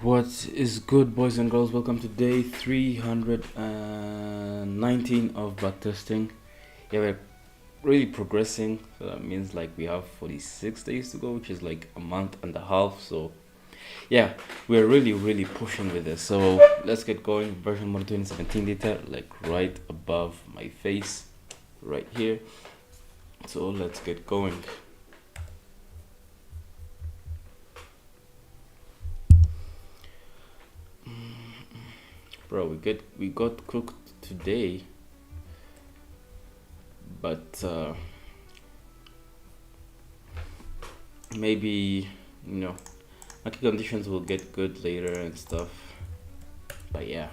What is good, boys and girls? Welcome to day 319 of backtesting. Yeah, we're really progressing. So that means like we have 46 days to go, which is like a month and a half. So yeah, we're really pushing with this. So let's get going. Version 1 2017 data, like right above my face, right here. So let's get going. Bro, we got cooked today, but maybe market conditions will get good later and stuff. But yeah,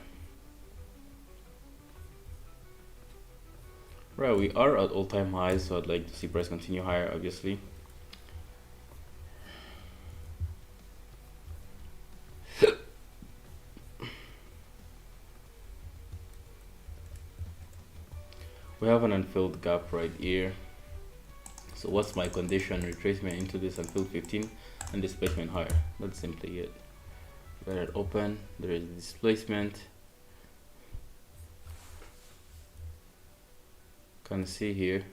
right, we are at all-time highs, so I'd like to see price continue higher, obviously. We have an unfilled gap right here. So what's my condition? Retracement into this unfilled 15 and displacement higher. That's simply it. Let it open. There is displacement. Can see here.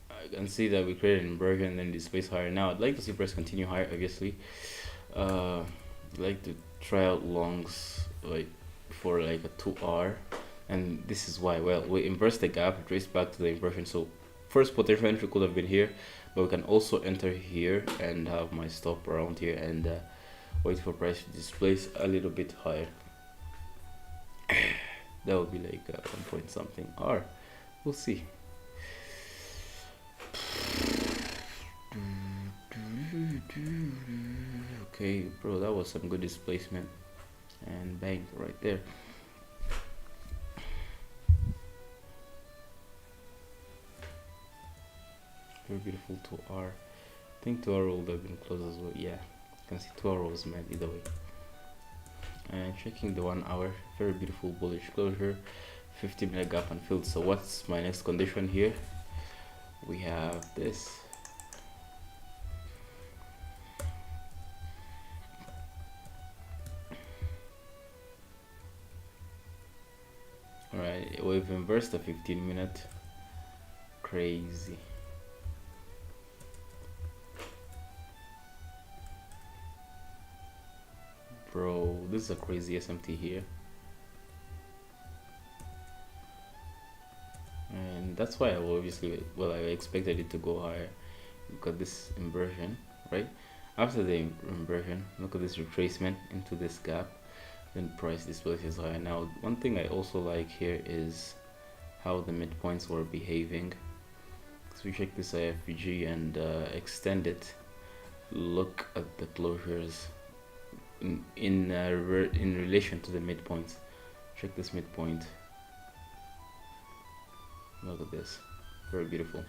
I can see that we created an inversion and then displace higher. Now I'd like to see price continue higher, obviously. I'd like to try out longs like for like a 2R, and this is why. Well, we inverse the gap, trace back to the inversion. So first potential entry could have been here, but we can also enter here and have my stop around here and wait for price to displace a little bit higher. That would be like 1 point something R. We'll see. Okay, bro, that was some good displacement, and bang, right there. Very beautiful 2R. I think 2R would have been close as well. Yeah, you can see 2R was mad either way. And checking the 1 hour, very beautiful bullish closure, 50-minute gap unfilled. So what's my next condition here? We have this. Alright, we've inversed the 15-minute. Crazy. Bro, this is a crazy SMT here. And that's why I obviously, well, I expected it to go higher. Look at this inversion, right? After the inversion, look at this retracement into this gap, then price displaces higher. Now, one thing I also like here is how the midpoints were behaving. So we check this IFPG and extend it. Look at the closures in relation to the midpoints. Check this midpoint. Look at this, very beautiful.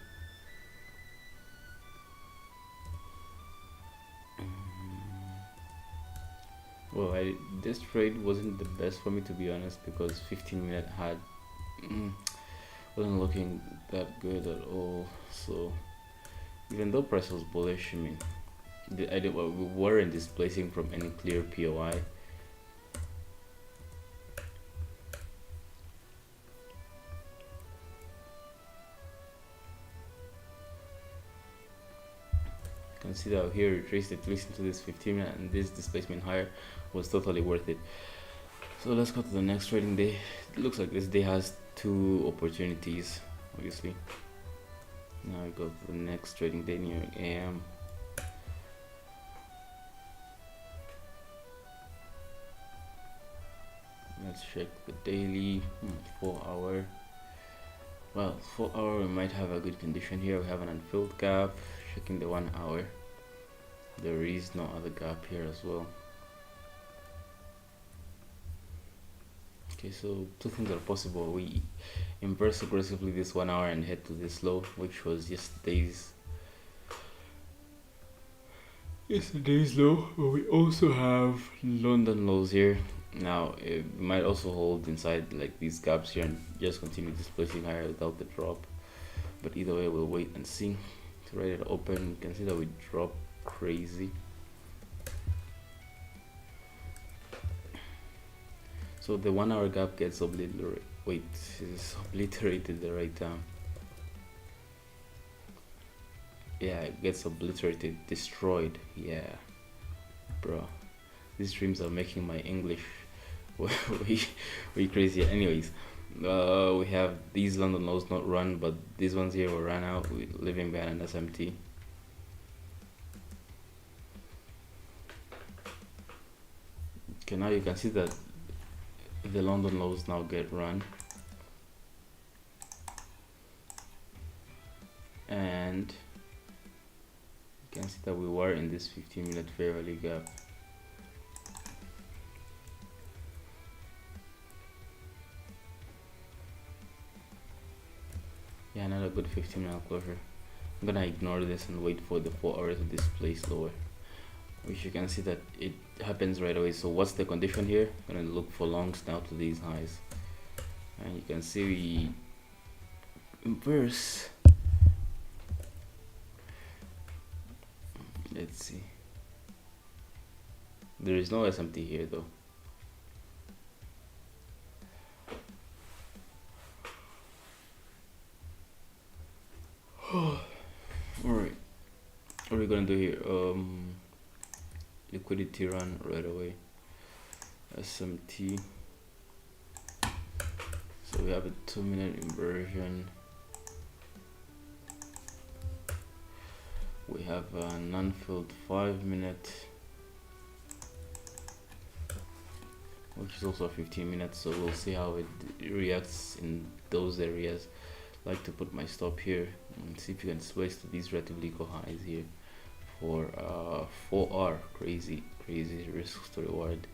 Well, this trade wasn't the best for me, to be honest, because 15-minute had wasn't looking that good at all. So even though price was bullish, I mean, we weren't displacing from any clear POI. You can see that here retraced at least into this 15-minute, and this displacement higher was totally worth it. So let's go to the next trading day. It looks like this day has 2 opportunities, obviously. Now we go to the next trading day near AM. Let's check the daily. 4 hour. Well, 4 hour we might have a good condition here. We have an unfilled gap. Checking the 1 hour, there is no other gap here as well. Okay, so 2 things are possible. We inverse aggressively this 1 hour and head to this low, which was yesterday's low, but we also have London lows here. Now it might also hold inside like these gaps here and just continue displacing higher without the drop, but either way we'll wait and see. To write it open, you can see that we drop crazy. So the 1 hour gap gets obliterated. Wait, is obliterated the right term? Yeah, it gets obliterated, destroyed. Yeah, bro, these streams are making my English way, way crazy. Anyways, we have these London lows not run, but these ones here will run out. We living behind an SMT. Okay, now you can see that the London lows now get run, and you can see that we were in this 15-minute fair value gap. Yeah, another good 15-minute closure. I'm gonna ignore this and wait for the 4 hours to displace lower, which you can see that it happens right away. So what's the condition here? I'm gonna look for longs now to these highs, and you can see we inverse. Let's see, there is no SMT here though. Alright, what are we gonna do here? Liquidity run right away, SMT. So we have a 2-minute inversion, we have a non-filled 5-minute, which is also 15 minutes, so we'll see how it reacts in those areas. Like to put my stop here and see if you can switch to these relatively equal highs here for 4R. Crazy risks to reward.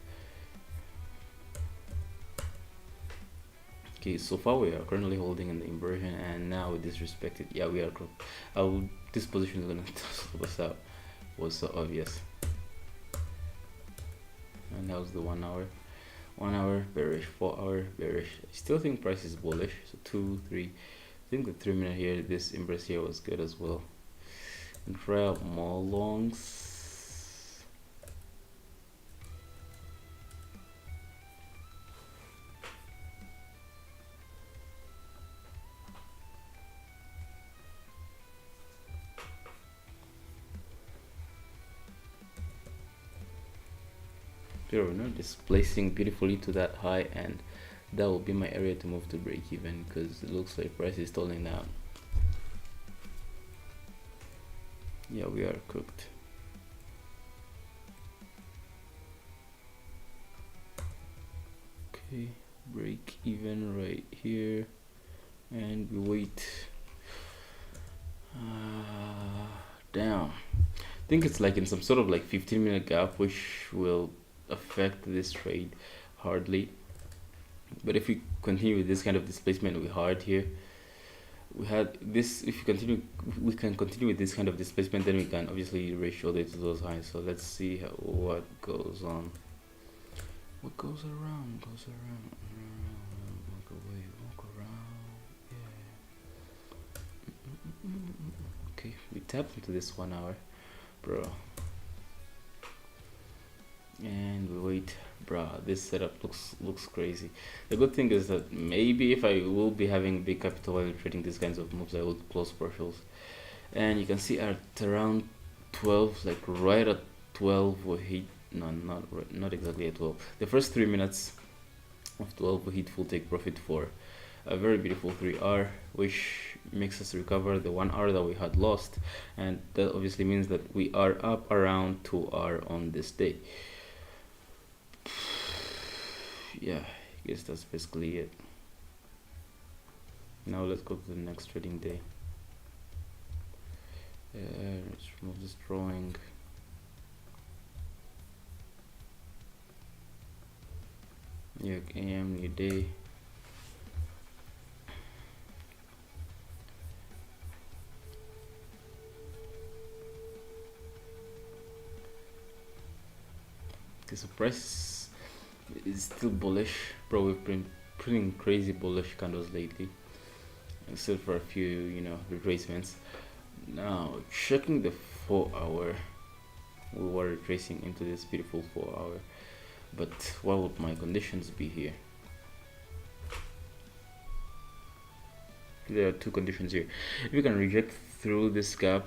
Okay, so far we are currently holding in the inversion, and now we disrespected. Yeah, we are. This position is gonna stop us out. Was so obvious. And that was the 1 hour. 1 hour bearish, 4 hour bearish. I still think price is bullish. So 2, 3. I think the 3-minute here, this impress here was good as well. And try out more longs. Here we're not displacing beautifully to that high, and that will be my area to move to break even, because it looks like price is stalling down. Yeah, we are cooked. Okay, break even right here, and we wait. Damn, I think it's like in some sort of like 15-minute gap, which will affect this trade hardly. But if we continue with this kind of displacement we had here, we had this. If we can continue with this kind of displacement, then we can obviously ratio it to those highs. So let's see what goes on. What goes around goes around. Walk away, walk around. Yeah. Okay, we tapped into this 1 hour, bro, and we wait. Bruh, this setup looks crazy. The good thing is that maybe if I will be having big capital while trading these kinds of moves, I will close partials. And you can see at around 12, like right at 12 we hit, no, not exactly at 12. The first 3 minutes of 12 we hit full take profit for a very beautiful 3R, which makes us recover the 1 hour that we had lost, and that obviously means that we are up around 2R on this day. Yeah, I guess that's basically it. Now let's go to the next trading day. Let's remove this drawing. New York AM, new day. Okay, so price is still bullish, bro. We've been printing crazy bullish candles lately, except for a few, retracements. Now checking the 4 hour, we were retracing into this beautiful 4 hour. But what would my conditions be here? There are two conditions here. If you can reject through this gap,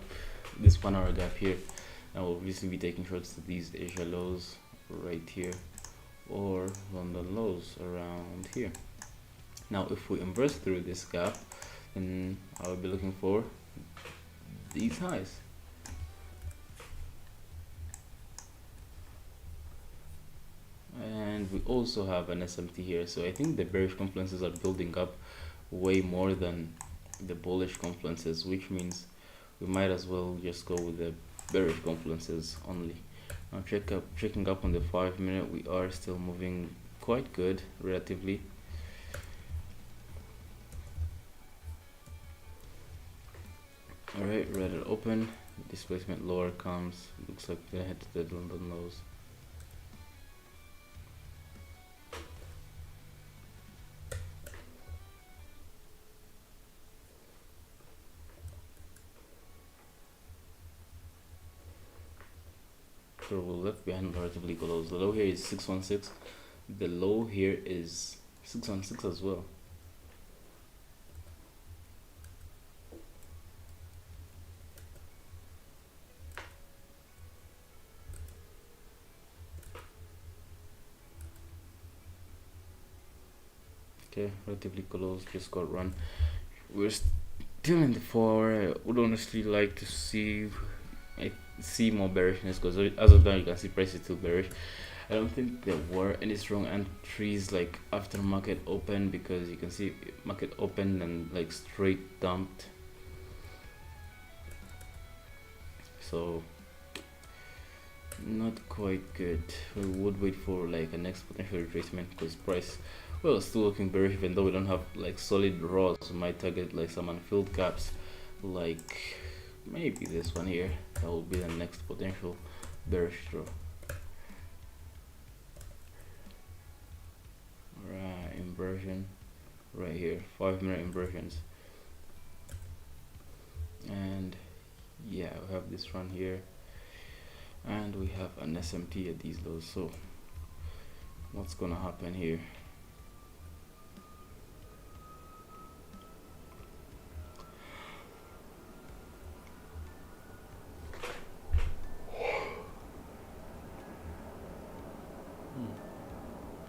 this 1 hour gap here, I will obviously be taking shorts to these Asia lows right here, or London lows around here. Now if we inverse through this gap, then I will be looking for these highs. And we also have an SMT here, so I think the bearish confluences are building up way more than the bullish confluences, which means we might as well just go with the bearish confluences only. Now checking up on the 5 minute, we are still moving quite good relatively. Alright, red open, displacement lower comes, looks like we head to the London lows. So we're left behind relatively close. The low here is 616. The low here is 616 as well. Okay, relatively close, just got run. We're still in the 4 hour. I would honestly like to see more bearishness, because as of now you can see price is still bearish. I don't think there were any strong entries like after market open, because you can see market opened and like straight dumped, so not quite good. We would wait for like a next potential retracement, because price, well, still looking bearish. Even though we don't have like solid draws, we might target like some unfilled gaps, like maybe this one here. That will be the next potential bearish draw. Right, inversion right here, 5 minute inversions, and yeah, we have this run here, and we have an SMT at these lows. So what's gonna happen here?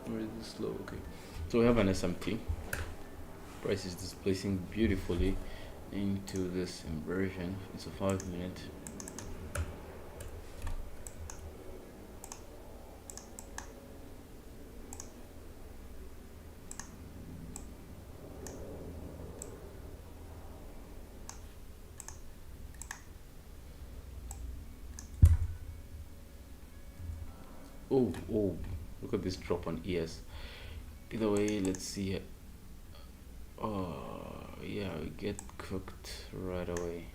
Where is this low? Okay, so we have an SMT. Price is displacing beautifully into this inversion. It's a 5 minute. Oh, look at this drop on ES. Either way, let's see. Oh yeah, we get cooked right away.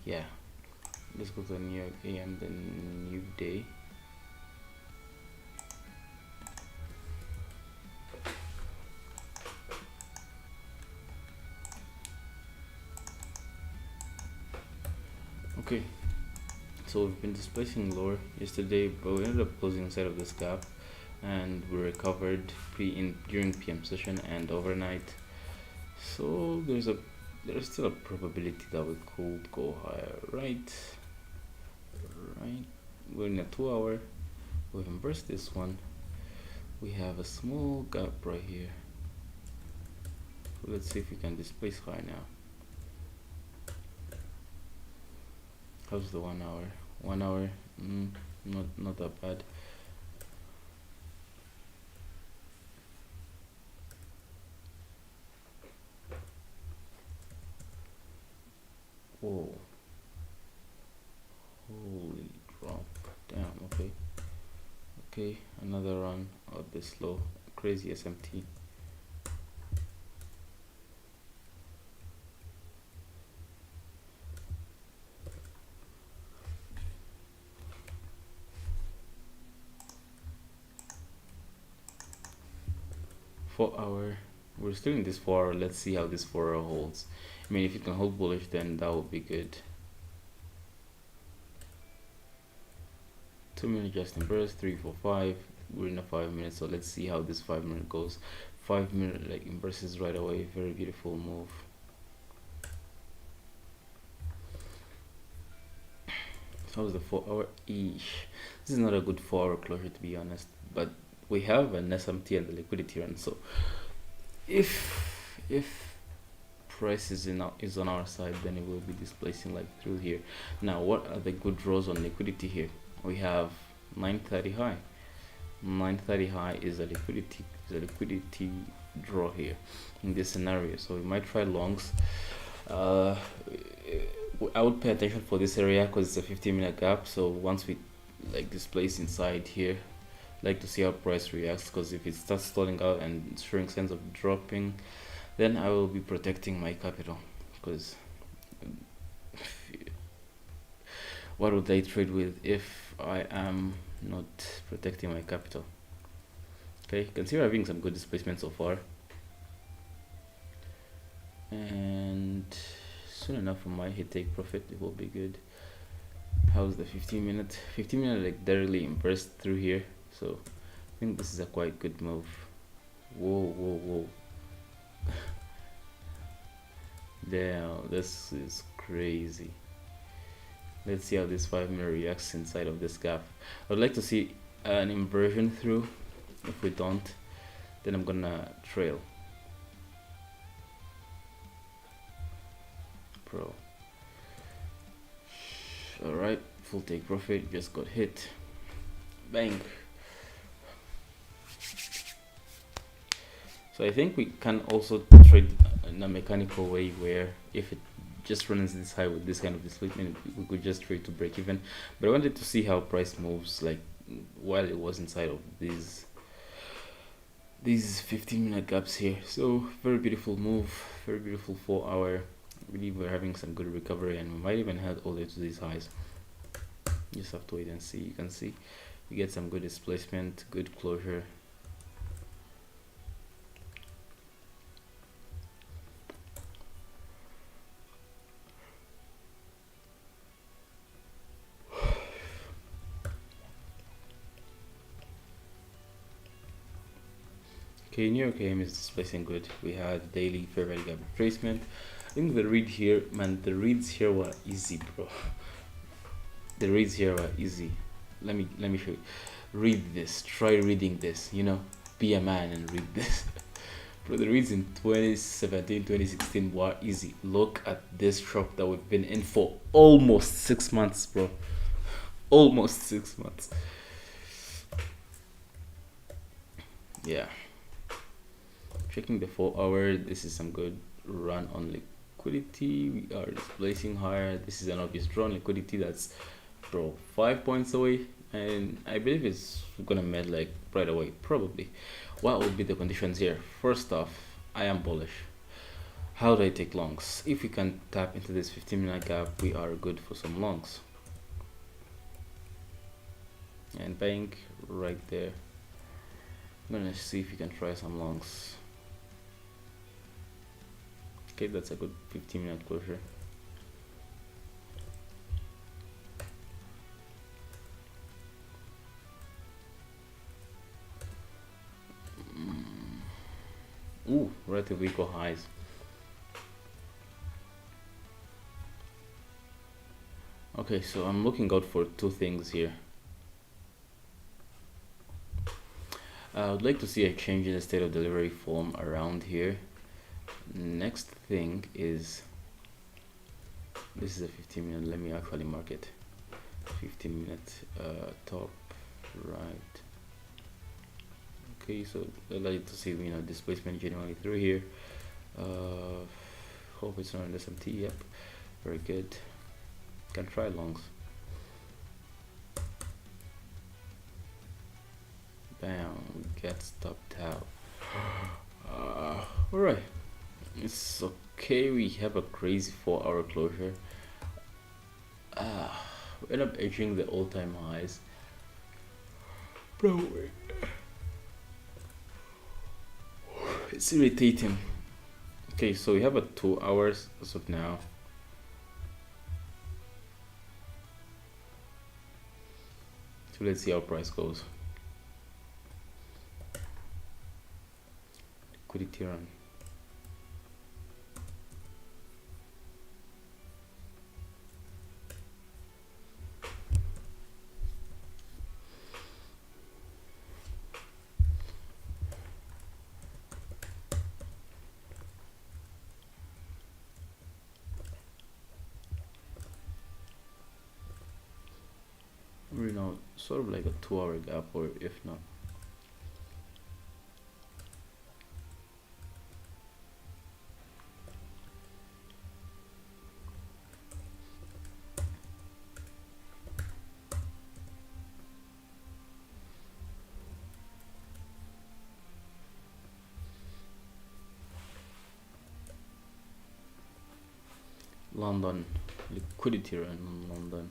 Yeah, let's go to the new AM, the new day. Okay, so we've been displacing lower yesterday, but we ended up closing inside of this gap, and we recovered during PM session and overnight. So there's still a probability that we could go higher, right? We're in a 2 hour. We've inversed this one. We have a small gap right here. So let's see if we can displace high now. How's the 1 hour? 1 hour, not that bad. Whoa, holy drop, damn. Okay, another run of this low, crazy SMT. Hour, we're still in this 4 hour. Let's see how this 4 hour holds. I mean, if it can hold bullish, then that would be good. 2 minute just inverse, 3, 4, 5. we're in a 5 minutes, so let's see how this 5 minute goes. 5 minute like inverses right away. Very beautiful move. How's the 4 hour? Eesh. This is not a good 4 hour closure, to be honest, but we have an SMT and the liquidity run, so if price is on our side, then it will be displacing like through here. Now, what are the good draws on liquidity here? We have 930 high. 930 high is a liquidity draw here in this scenario, so we might try longs. I would pay attention for this area because it's a 15-minute gap, so once we like displace inside here, like to see how price reacts, because if it starts stalling out and showing signs of dropping, then I will be protecting my capital, because what would I trade with if I am not protecting my capital? Okay, you can see we're having some good displacement so far, and soon enough we might hit take profit. It will be good. How's the 15-minute? 15-minute like directly inversed through here, so I think this is a quite good move. Whoa. Damn, this is crazy. Let's see how this 5-minute reacts inside of this gap. I would like to see an inversion through. If we don't, then I'm gonna trail. Bro. Alright, full take profit, just got hit. Bang. So I think we can also trade in a mechanical way where if it just runs this high with this kind of displacement, we could just trade to break even. But I wanted to see how price moves like while it was inside of these 15-minute gaps here. So very beautiful move, very beautiful 4 hour. I believe we're having some good recovery, and we might even head all the way to these highs. Just have to wait and see. You can see we get some good displacement, good closure. Okay, New York AM is displacing good. We had daily fair value gap retracement. I think the read here, man, the reads here were easy, bro. The reads here were easy. Let me show you. Read this. Try reading this. You know, be a man and read this. Bro, the reads in 2017, 2016 were easy. Look at this drop that we've been in for almost 6 months, bro. Almost 6 months. Yeah. Checking the 4 hour, this is some good run on liquidity. We are displacing higher. This is an obvious draw on liquidity that's, bro, 5 points away, and I believe it's gonna melt like right away, probably. What would be the conditions here? First off, I am bullish. How do I take longs? If we can tap into this 15-minute gap, we are good for some longs. And bank right there. I'm gonna see if we can try some longs. Okay, that's a good 15-minute closure. Ooh, relatively equal highs. Okay, so I'm looking out for two things here. I would like to see a change in the state of delivery form around here. Next thing is, this is a 15-minute. Let me actually mark it. 15-minute top right. Okay, so I'd like to see, you know, displacement generally through here. Hope it's not an SMT. Yep, very good. Can try longs. Bam, get stopped out. All right, it's okay. We have a crazy 4 hour closure. We end up edging the all-time highs. Bro, it's irritating. Okay, so we have a 2 hours as of now. So let's see how price goes. liquidity run. You know, sort of like a 2-hour gap, or if not. London, liquidity run on London.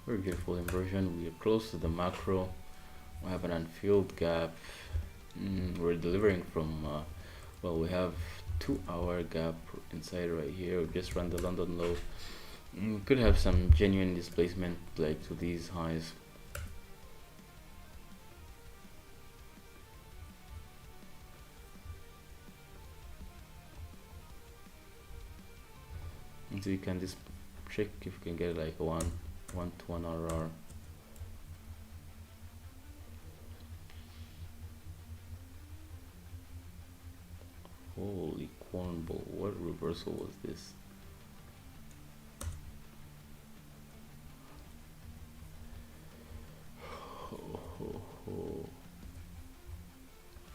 Very beautiful inversion. We are close to the macro. We have an unfilled gap. We're delivering from well, we have 2-hour gap inside right here. We just run the London low. Could have some genuine displacement like to these highs. And so you can just check if you can get like a 1 to 1 RR. Holy cornball, what reversal was this?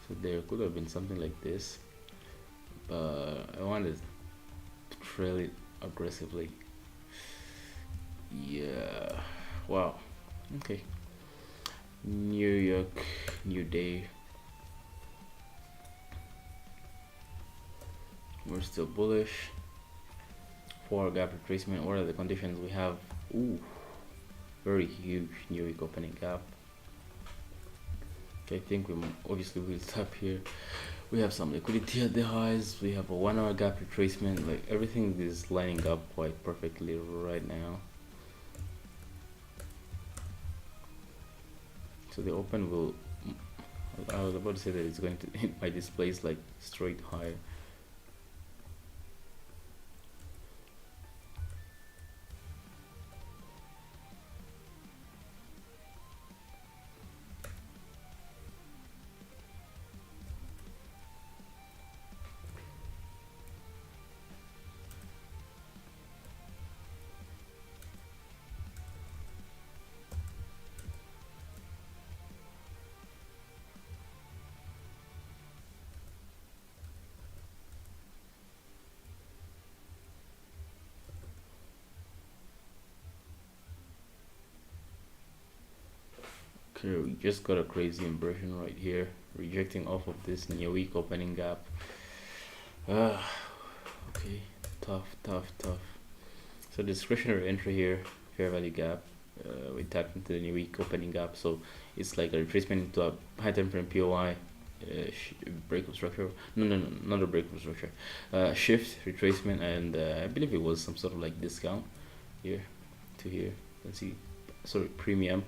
So there could have been something like this, but I wanted to trail it aggressively. Yeah, wow. Okay, New York, new day. We're still bullish. 4-hour gap retracement. What are the conditions we have? Ooh, very huge New York opening gap. Okay, I think we obviously will tap here. We have some liquidity at the highs. We have a 1-hour gap retracement. Like everything is lining up quite perfectly right now. So the open will, I was about to say that it's going to hit my displays like straight higher. Okay, we just got a crazy inversion right here, rejecting off of this new week opening gap. Okay, tough. So discretionary entry here, fair value gap. We tapped into the new week opening gap, so it's like a retracement into a high time frame POI. Break of structure, no, not a break of structure, shift retracement, and I believe it was some sort of like discount here to here. Let's see, sorry, premium.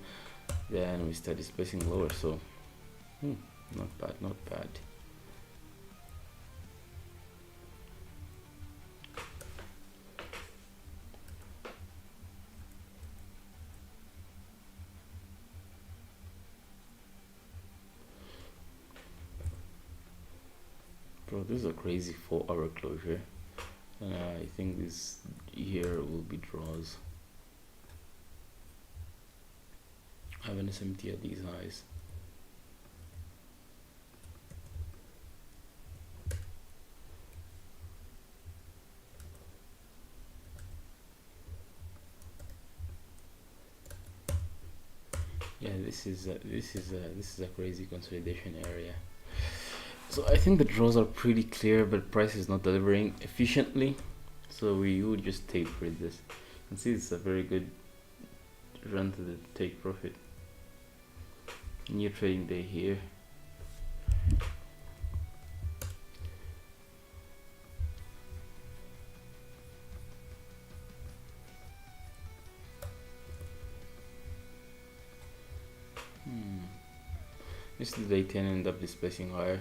Then we start displacing lower, so not bad. Bro, this is a crazy 4-hour closure. I think this here will be draws. I have an SMT at these highs. Yeah, this is a crazy consolidation area. So I think the draws are pretty clear, but price is not delivering efficiently. So we would just take for this. You can see it's a very good run to the take profit. New trading day here. Hmm. This is the day 10 end up displacing higher.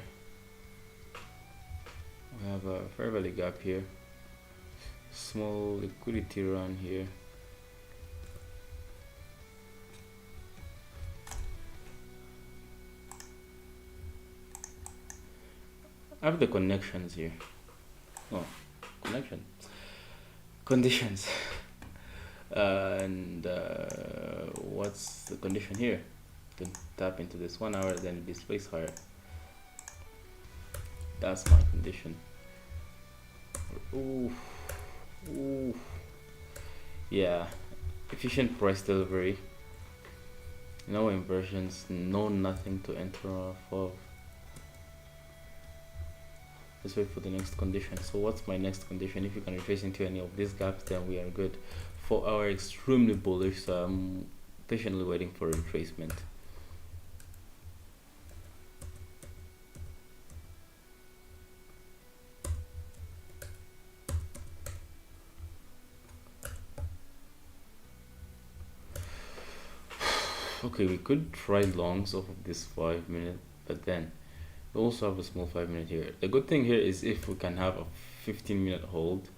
We have a fair value gap here. Small liquidity run here. I have the connections here. Oh, connection. Conditions. And what's the condition here? To tap into this 1 hour, then displace higher. That's my condition. Ooh, ooh. Yeah, efficient price delivery. No inversions, no nothing to enter off of. Let's wait for the next condition. So what's my next condition? If you can retrace into any of these gaps, then we are good. 4 hour extremely bullish, so I'm patiently waiting for a retracement. Okay, we could try longs off of this 5 minute, but then we also have a small 5 minute here. The good thing here is if we can have a 15-minute hold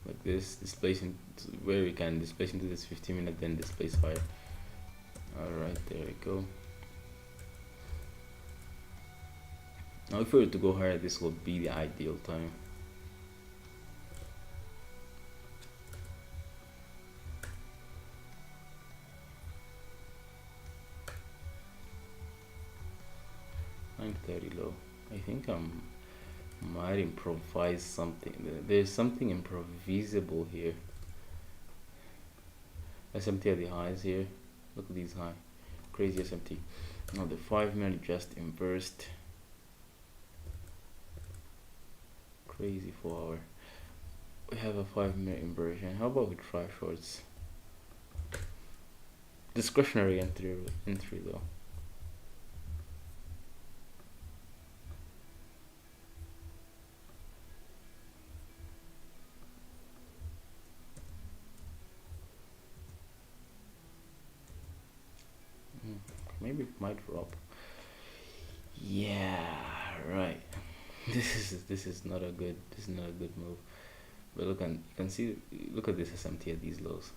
like this, displacing where we can displace into this 15-minute, then displace higher. Alright, there we go. Now if we were to go higher, this would be the ideal time. $9.30 low. I think might improvise something. There's something improvisable here. SMT at the highs here. Look at these high. Crazy SMT. Now the 5 minute just inversed. Crazy 4 hour. We have a 5 minute inversion. How about we try shorts? Discretionary entry though. Maybe it might drop. Yeah, right. This is not a good move. But you can see, look at this SMT at these lows.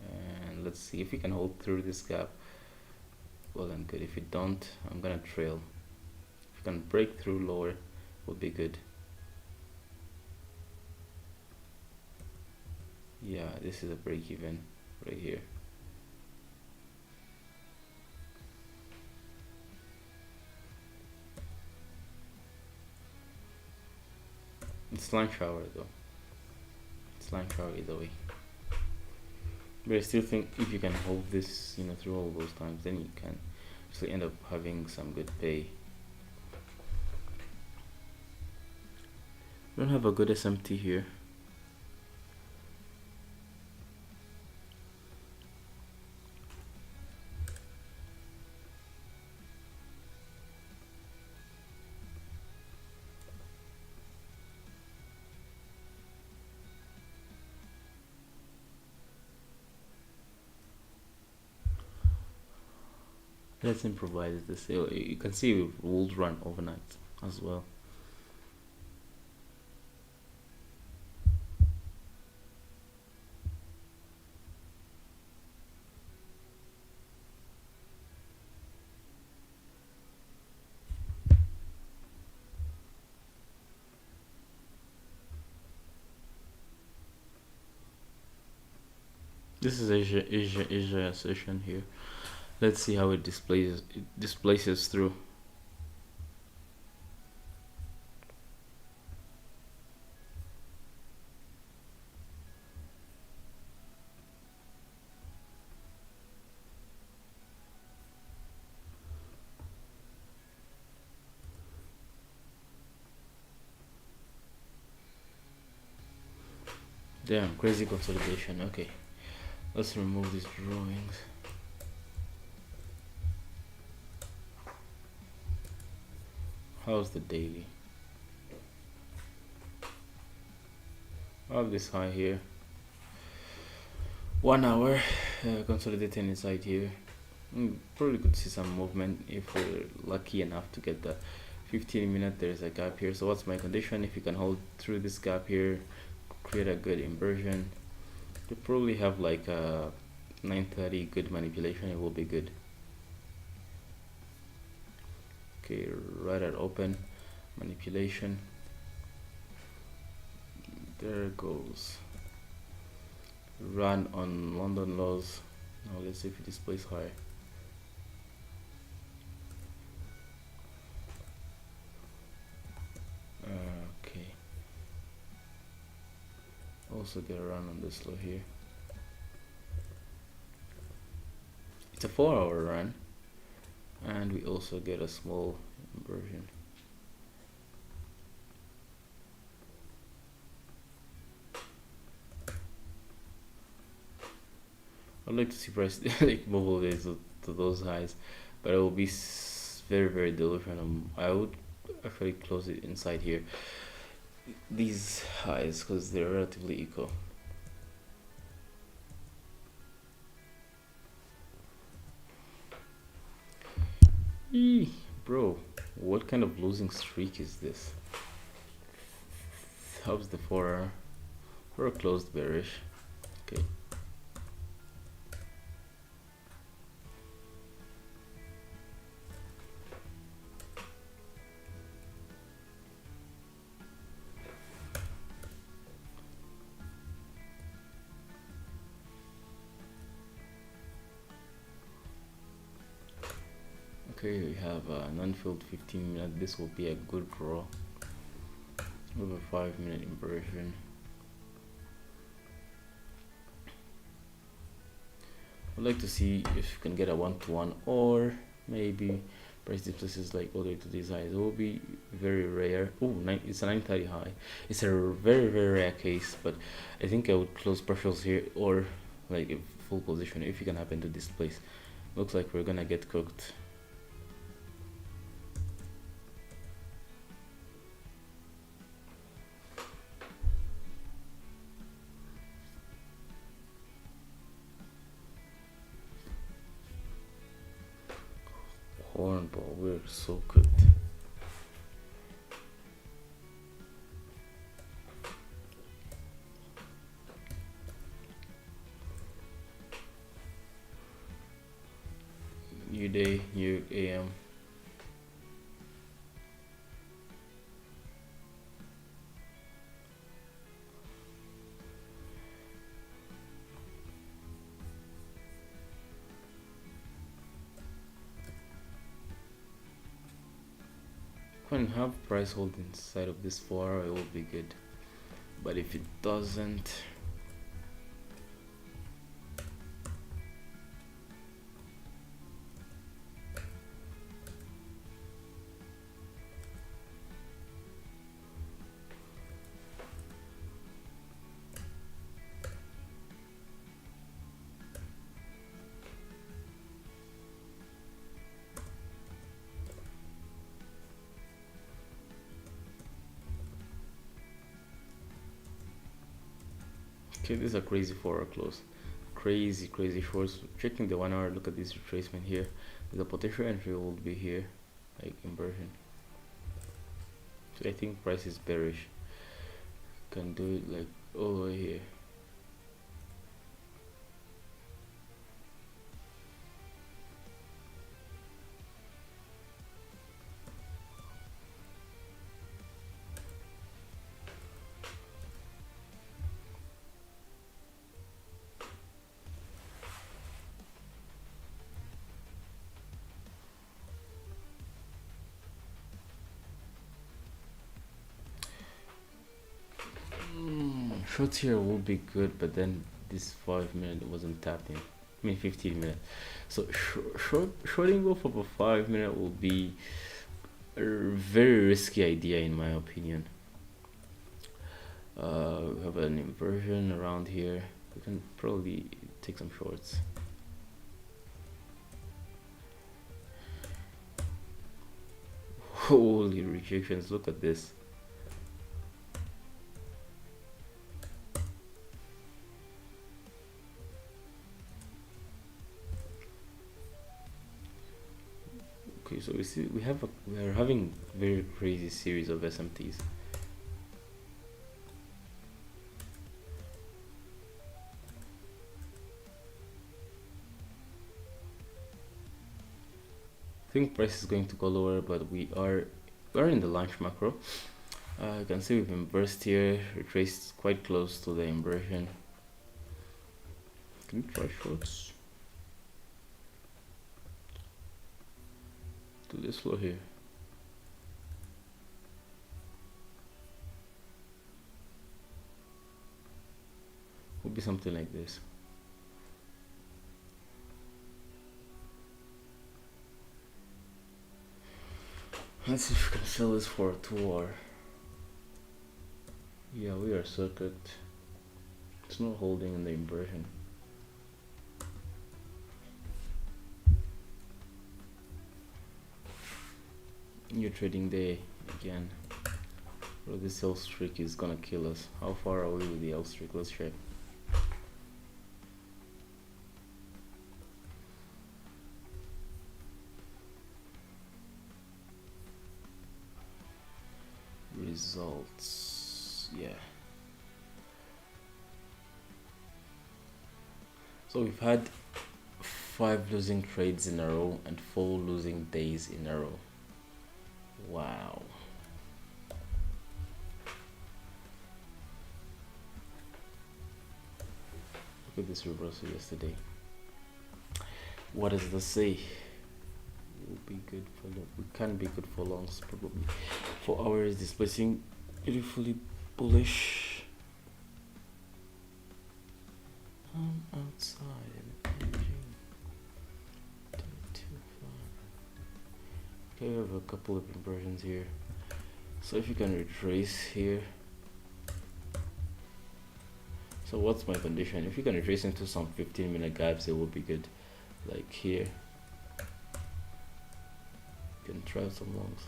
And let's see if we can hold through this gap. Well and good. If we don't, I'm gonna trail. If we can break through lower, would be good. Yeah, this is a break even right here. It's line shower though. It's line shower either way. But I still think if you can hold this, through all those times, then you can actually end up having some good pay. We don't have a good SMT here. Let's improvise this. You can see we've would run overnight as well. This is Asia session here. Let's see how it displaces through. Damn, crazy consolidation. Okay, let's remove these drawings. How's the daily? I have this high here. 1 hour. Consolidating inside here. Probably could see some movement if we're lucky enough to get the 15 minute. There's a gap here, so what's my condition? If you can hold through this gap here, create a good inversion, you probably have like a 930 good manipulation, it will be good. Okay, right at open manipulation, there it goes. Run on London lows. Now let's see if it displays high. Okay, also get a run on this low here. It's a 4-hour run, and we also get a small inversion. I'd like to see price like move all days to those highs, but it will be very delusional. I would actually close it inside here, these highs, because they're relatively equal. Bro, what kind of losing streak is this? How's the 4-hour? We're closed bearish. Okay. Okay, we have an unfilled 15 minute. This will be a good draw. We have a 5-minute inversion. I'd like to see if you can get a 1-to-1, or maybe price displaces like all the way to these highs. It will be very rare. Oh, it's a 930 high. It's a very rare case, but I think I would close partials here, or like a full position if you can happen to displace. Looks like we're gonna get cooked. Hornball, we're so cooked. New day, new AM. When have price hold inside of this 4-hour, it will be good, but if it doesn't, okay, this is a crazy 4-hour close. Crazy shorts. Checking the 1-hour, look at this retracement here. The potential entry will be here, like inversion. So I think price is bearish. Can do it like all the way here. Shorts here will be good, but then this 5-minute wasn't tapped in. I mean 15-minute. So shorting off of a 5-minute will be a very risky idea in my opinion. We have an inversion around here. We can probably take some shorts. Holy rejections, look at this. Okay, so we are having very crazy series of SMTs. I think price is going to go lower, but we're in the launch macro. You can see we've inversed here, retraced quite close to the inversion. Can you try shorts? Do this flow here. Would be something like this. Let's see if we can sell this for a 2 hour. Yeah, we are circuit. It's not holding in the inversion. New trading day again. Bro, this L streak is gonna kill us. How far are we with the L streak? Let's check. Results. Yeah. So we've had 5 losing trades in a row and 4 losing days in a row. Wow. Look at this reversal yesterday. What does this say? Will be good for long. We can be good for longs probably. 4 hours displacing beautifully bullish. I'm outside and engine. Okay, we have a couple of inversions here. So if you can retrace here. So what's my condition? If you can retrace into some 15-minute gaps, it will be good. Like here. You can try some longs.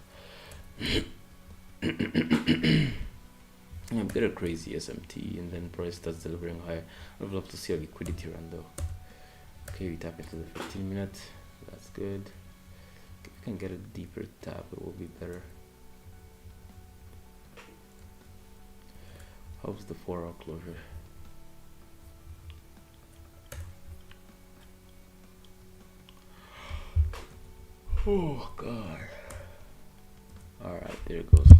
I'm get a crazy SMT and then price starts delivering higher. I would love to see a liquidity run though. Okay, we tap into the 15-minute. That's good. If we can get a deeper tap, it will be better. How's the 4-hour closure? Oh god. Alright, there it goes.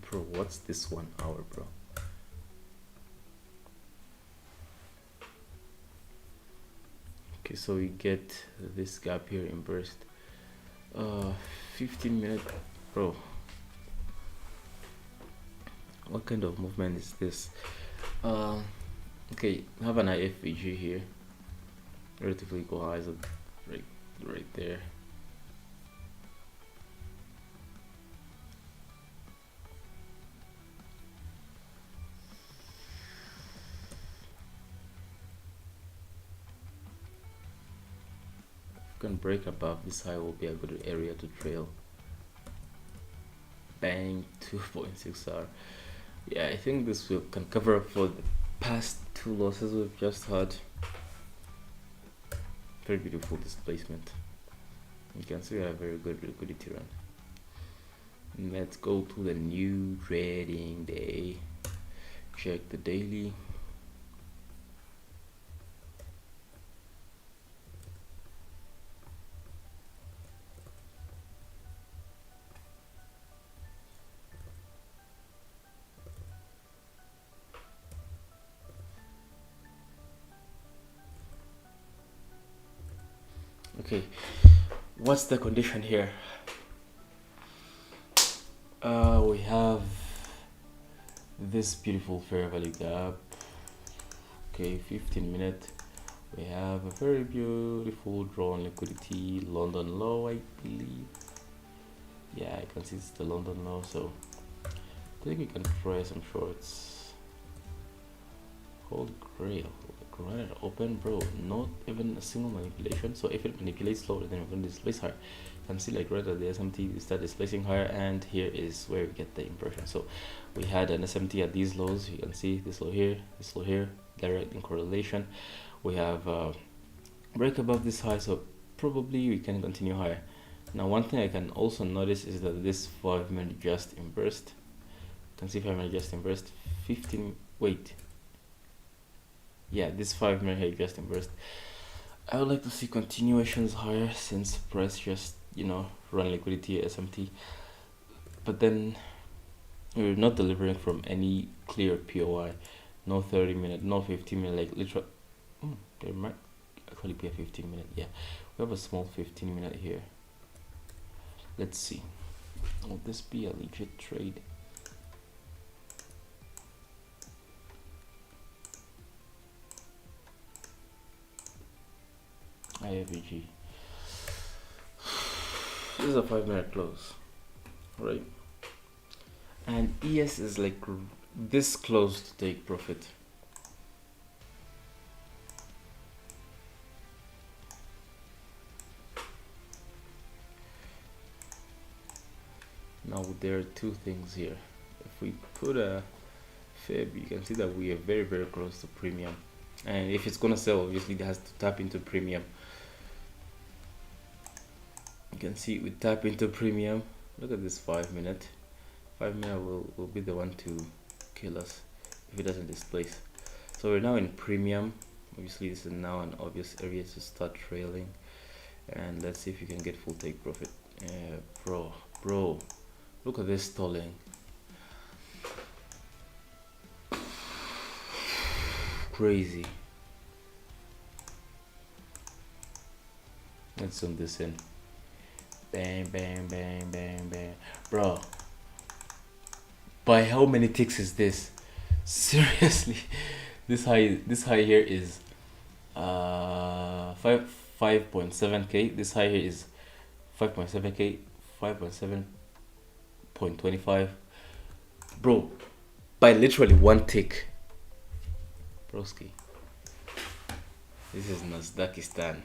Bro, what's this 1 hour, bro? Okay, so we get this gap here in burst. 15-minute, bro. What kind of movement is this? Okay, have an IFVG here. Relatively equal highs right there. If we can break above this high, will be a good area to trail. Bang, 2.6 hour. Yeah, I think this can cover up for the past 2 losses we've just had. Very beautiful displacement. You can see we have a very good liquidity run. Let's go to the new trading day. Check the daily. Okay, what's the condition here? We have this beautiful fair value gap. Okay, 15-minute. We have a very beautiful drawn liquidity, London low, I believe. Yeah, I can see it's the London low, so I think we can try some shorts. Holy grail. Run it open, bro. Not even a single manipulation. So if it manipulates lower, then we're going to displace higher. can see like right at the SMT we start displacing higher, and here is where we get the inversion. So we had an SMT at these lows. You can see this low here, direct in correlation. We have break above this high, so probably we can continue higher. Now one thing I can also notice is that this 5 minute just inversed. You can see 5 minute just inversed. 15, wait, yeah, this 5 minute here just inversed. I would like to see continuations higher, since price just, you know, run liquidity at SMT, but then we're not delivering from any clear POI. No 30 minute, no 15 minute, like literal. There might actually be a 15 minute. Yeah, we have a small 15 minute here. Let's see, will this be a legit trade? IFVG. This is a 5 minute close, right? And ES is like this close to take profit. Now there are two things here. If we put a fib, you can see that we are very, very close to premium. And if it's gonna sell, obviously it has to tap into premium. You can see we tap into premium. Look at this 5 minute. 5 minute will be the one to kill us if it doesn't displace. So we're now in premium. Obviously this is now an obvious area to start trailing. And let's see if you can get full take profit. Bro, look at this stalling. Crazy. Let's zoom this in. Bang, bang, bang, bang, bang. Bro, by how many ticks is this? Seriously, this high here is 5.7k. This high here is 5.7k, 5.7.25. Bro, by literally one tick. Broski, this is Nasdaqistan.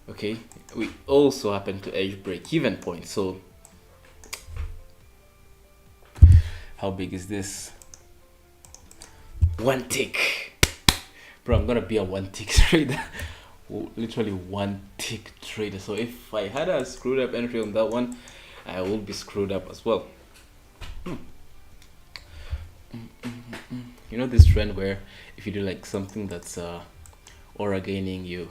Okay, we also happen to edge break-even point. So how big is this? One tick, bro. I'm gonna be a one tick trader. Literally one tick trader. So if I had a screwed up entry on that one, I will be screwed up as well. You know this trend where if you do like something that's aura gaining, you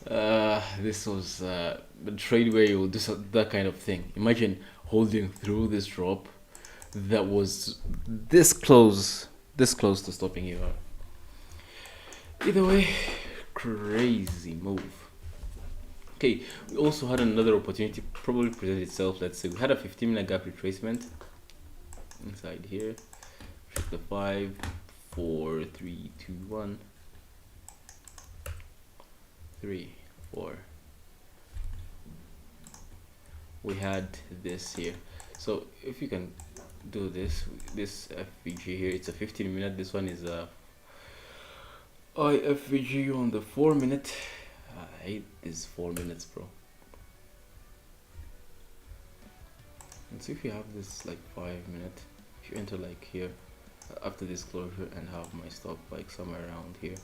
this was the trade where you will do that kind of thing. Imagine holding through this drop that was this close to stopping you out. Either way, crazy move. Okay, we also had another opportunity probably present itself. Let's say we had a 15 minute gap retracement inside here. Check the 5, 4, 3, 2, 1, 3, 4. We had this here. So if you can do this FVG here, it's a 15 minute. This one is a IFVG on the 4 minute. I hate these 4 minutes, bro. Let's see if you have this like 5 minute. If you enter like here after this closure and have my stop like somewhere around here,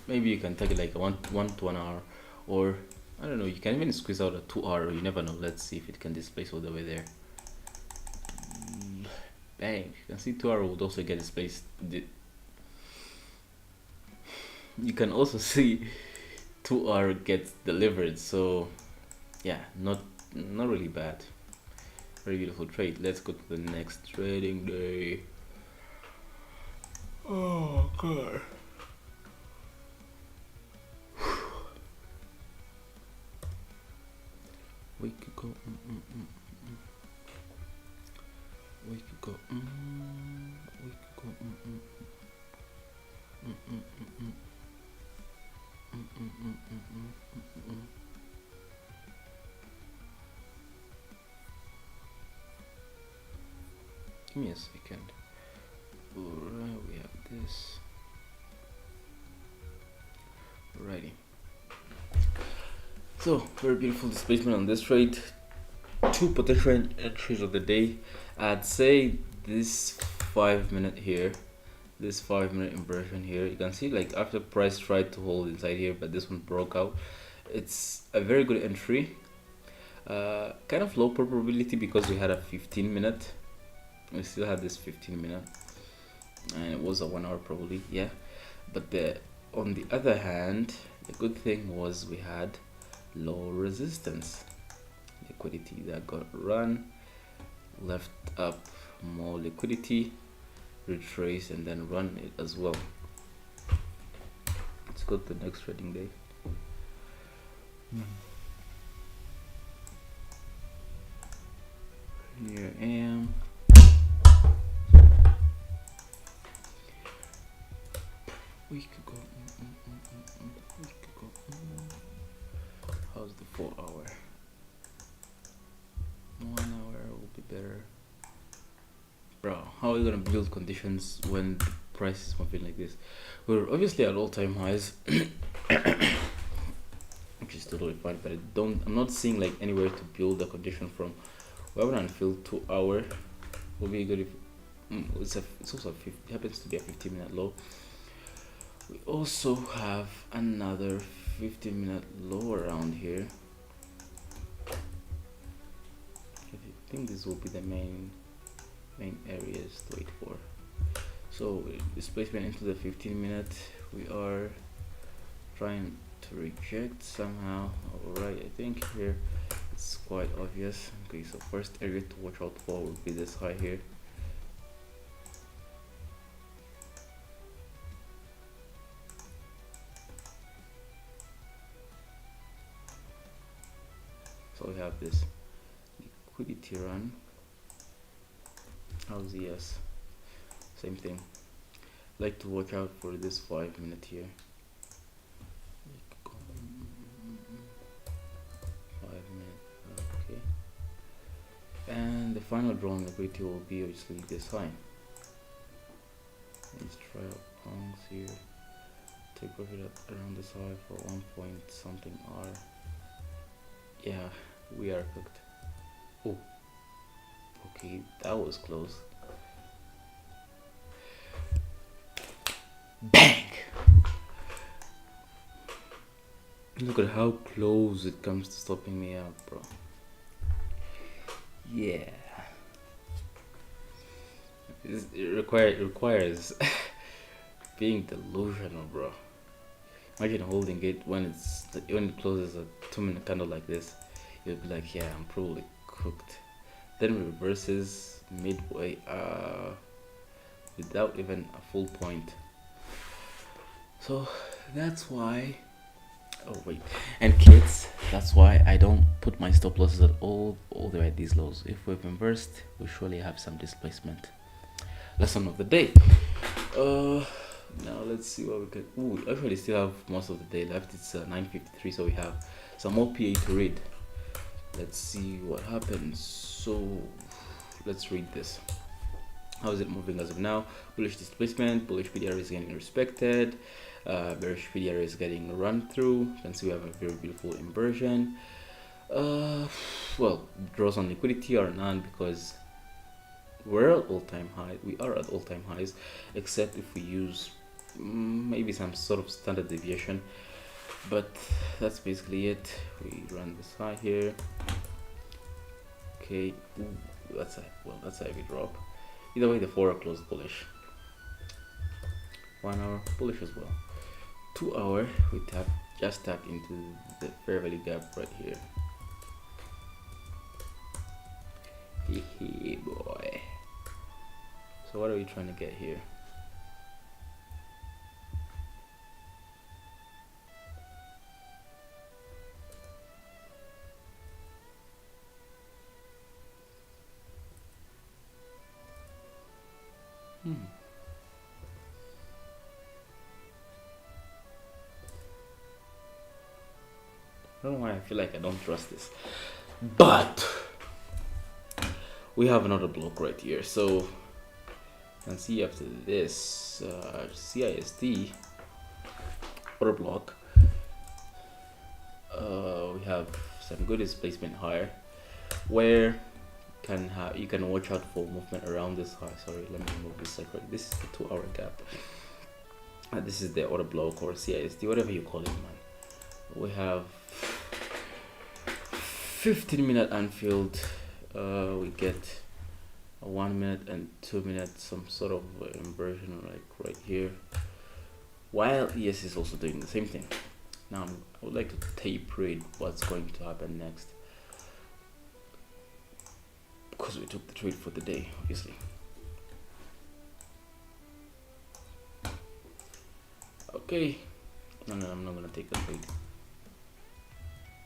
maybe you can take it like a 1 to 1 hour, or I don't know, you can even squeeze out a 2 hour. You never know. Let's see if it can displace all the way there. Bang, you can see 2 hour would also get displaced. You can also see 2 hour gets delivered. So yeah, not really bad. Very beautiful trade. Let's go to the next trading day. Oh god. We could go. We could go. We could go. Give me a second. Alright, we have this. Alrighty. So, very beautiful displacement on this trade. Two potential entries of the day. I'd say this 5 minute here, this 5 minute inversion here, you can see like after price tried to hold inside here, but this one broke out. It's a very good entry. Kind of low probability because we had a 15 minute. We still had this 15 minute, and it was a 1 hour probably, yeah. But on the other hand, the good thing was we had low resistance liquidity that got run, left up more liquidity, retrace, and then run it as well. Let's go to the next trading day. Here I am. We could go. We could go. How's the 4 hour? 1 hour will be better. Bro, how are we gonna build conditions when the price is moving like this? We're obviously at all-time highs, which is totally fine. But I'm not seeing like anywhere to build a condition from. We haven't unfilled 2 hour. Will be good if it's also it happens to be a 15-minute low. We also have another 15-minute low around here. I think this will be the main areas to wait for. So displacement into the 15-minute, we are trying to reject somehow. Alright, I think here it's quite obvious. Okay, so first area to watch out for will be this high here. So we have this liquidity run. How's yes? Same thing. Like to watch out for this 5 minute here. 5 minute, okay. And the final draw on liquidity will be obviously this high. Let's try out pongs here. Take profit up around this high for 1 point something R. Yeah, we are cooked. Oh, okay, that was close. Bang! Look at how close it comes to stopping me out, bro. Yeah. It requires being delusional, bro. Imagine holding it when it closes a 2-minute candle like this. You'll be like, yeah, I'm probably cooked. Then reverses midway, without even a full point. So that's why. Oh wait, and kids, that's why I don't put my stop losses at all the way at these lows. If we've inversed, we surely have some displacement. Lesson of the day. Now let's see what we can. Ooh, we actually still have most of the day left. It's 9:53, so we have some more PA to read. Let's see what happens. So let's read this. How is it moving as of now? Bullish displacement, bullish PDR is getting respected, bearish PDR is getting run through. You can see we have a very beautiful inversion. Well, draws on liquidity are none because we're at all-time high. We are at all-time highs, except if we use maybe some sort of standard deviation. But that's basically it. We run this high here. Okay, ooh, that's a heavy drop. Either way, the 4 hour closed bullish. 1 hour bullish as well. 2 hour we just tapped into the fair value gap right here. Hee boy. So what are we trying to get here? I don't know why I feel like I don't trust this, but we have another block right here, so can see after this CIST order block, we have some good displacement higher, where you can watch out for movement around this high. Sorry, let me move this separate. This is the 2-hour gap. This is the order block or CIST, whatever you call it, man. We have 15-minute Anfield. We get a 1 minute and 2 minutes, some sort of inversion like right here, while ES is also doing the same thing. Now I would like to tape read what's going to happen next, because we took the trade for the day, obviously. Okay, no, I'm not gonna take the trade.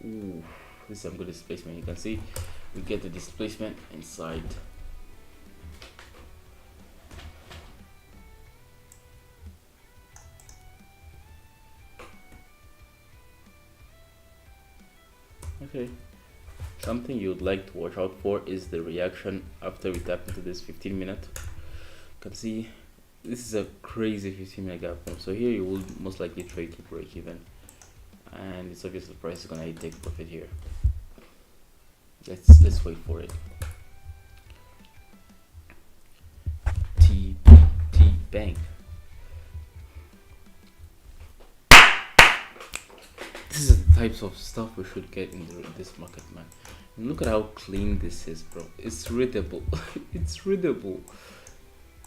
Ooh, this is some good displacement. You can see we get the displacement inside. Okay, something you'd like to watch out for is the reaction after we tap into this 15-minute. You can see this is a crazy 15-minute gap. So here you will most likely trade to break even, and it's obvious the price is gonna take profit here. Let's wait for it. T Bank. This is the types of stuff we should get in this market, man. And look at how clean this is, bro. It's readable. It's readable.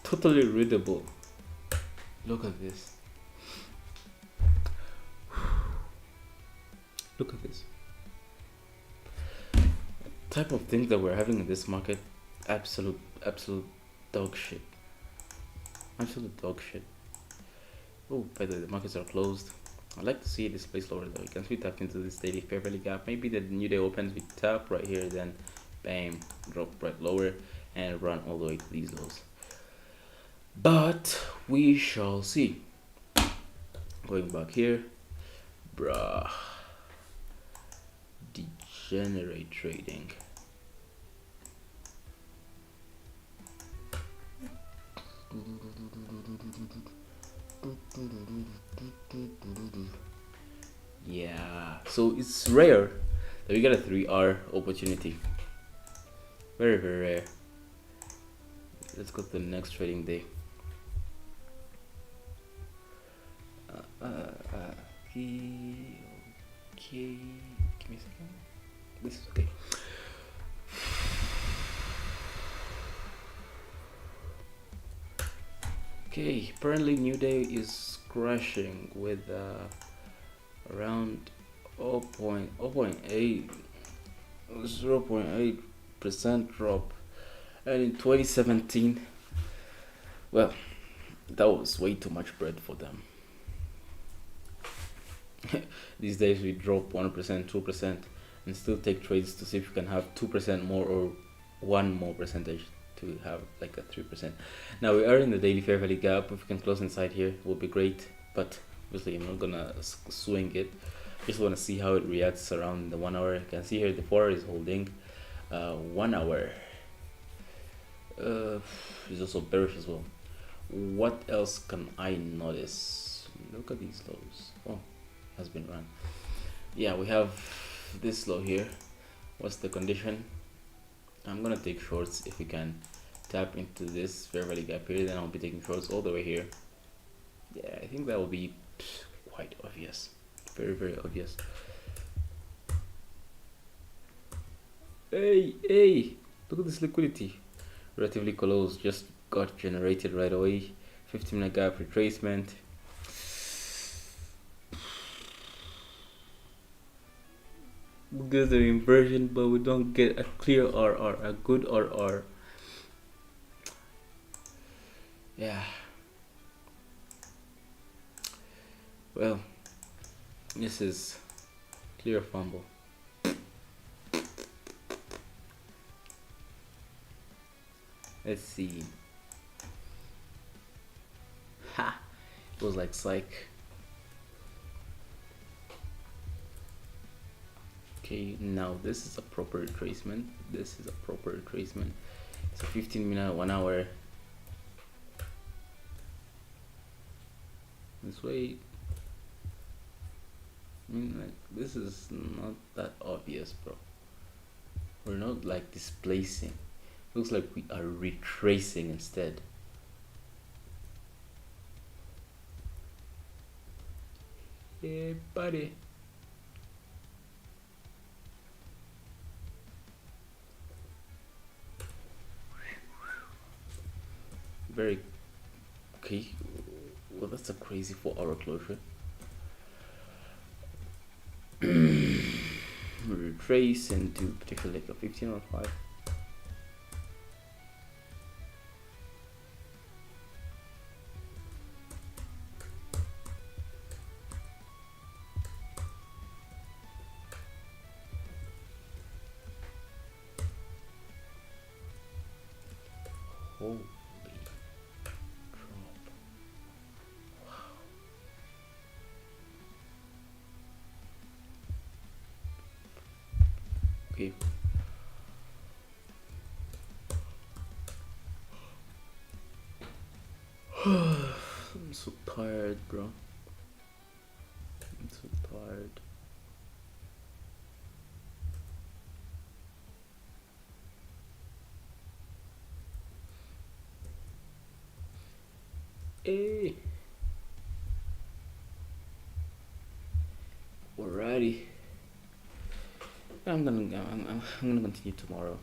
Totally readable. Look at this. Look at this. Type of things that we're having in this market, absolute dog shit. Absolute dog shit. Oh, by the way, the markets are closed. I'd like to see this place lower though. You can see we tapped into this daily fair value gap. Maybe the new day opens, we tap right here, then bam, drop right lower and run all the way to these lows. But we shall see. Going back here, bruh. Degenerate trading. Yeah, so it's rare that we get a 3-hour opportunity. Very rare. Let's go to the next trading day. Okay, give me a second. This is okay. Okay, apparently new day is crashing with around 0.8% drop, and in 2017, well, that was way too much bread for them. These days we drop 1%, 2%, and still take trades to see if you can have 2% more or 1 more percentage to have like a 3%. Now we are in the daily fair value gap. If we can close inside here, it will be great, but obviously I'm not gonna swing it. Just want to see how it reacts around the 1 hour. You can see here the 4 hour is holding. 1 hour is also bearish as well. What else can I notice? Look at these lows. Oh, has been run. Yeah, we have this low here. What's the condition? I'm gonna take shorts if we can tap into this fair value gap here. Then I'll be taking shorts all the way here. Yeah, I think that will be quite obvious. Very obvious. Hey, look at this liquidity. Relatively close, just got generated right away. 15-minute gap retracement. We get the inversion, but we don't get a clear RR, a good RR. Yeah. Well, this is clear fumble. Let's see. Ha! It was like psych. Okay, now this is a proper retracement. This is a proper retracement. It's a 15-minute, 1 hour. This way, I mean, like, this is not that obvious, bro. We're not like displacing. Looks like we are retracing instead. Yeah, buddy. Very okay. Well, that's a crazy 4-hour closure. Retrace into particularly like a 1505. Holy drop. Okay. I'm so tired, bro. I'm so tired. Hey. Alrighty. I'm gonna continue tomorrow.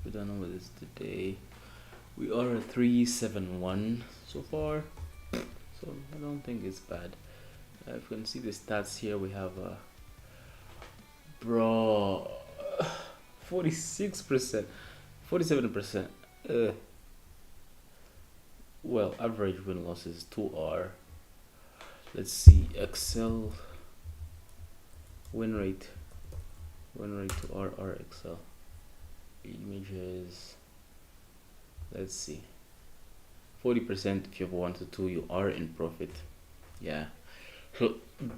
We're done with this today. We are at 371 so far, so I don't think it's bad. If you can see the stats here, we have bro 46%, 47%. Well, average win loss is 2R. Let's see, Excel win rate to RR Excel images. Let's see, 40%. If you have 1 to 2, you are in profit. Yeah, so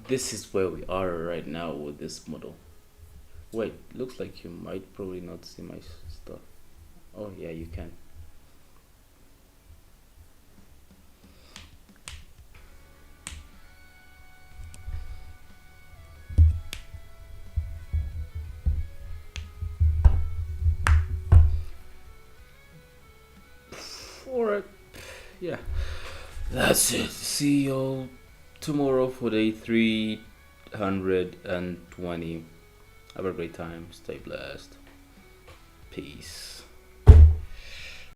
this is where we are right now with this model. Wait, looks like you might probably not see my stuff. Oh yeah, you can. Alright, yeah, that's it. See you tomorrow for day 320. Have a great time. Stay blessed. Peace.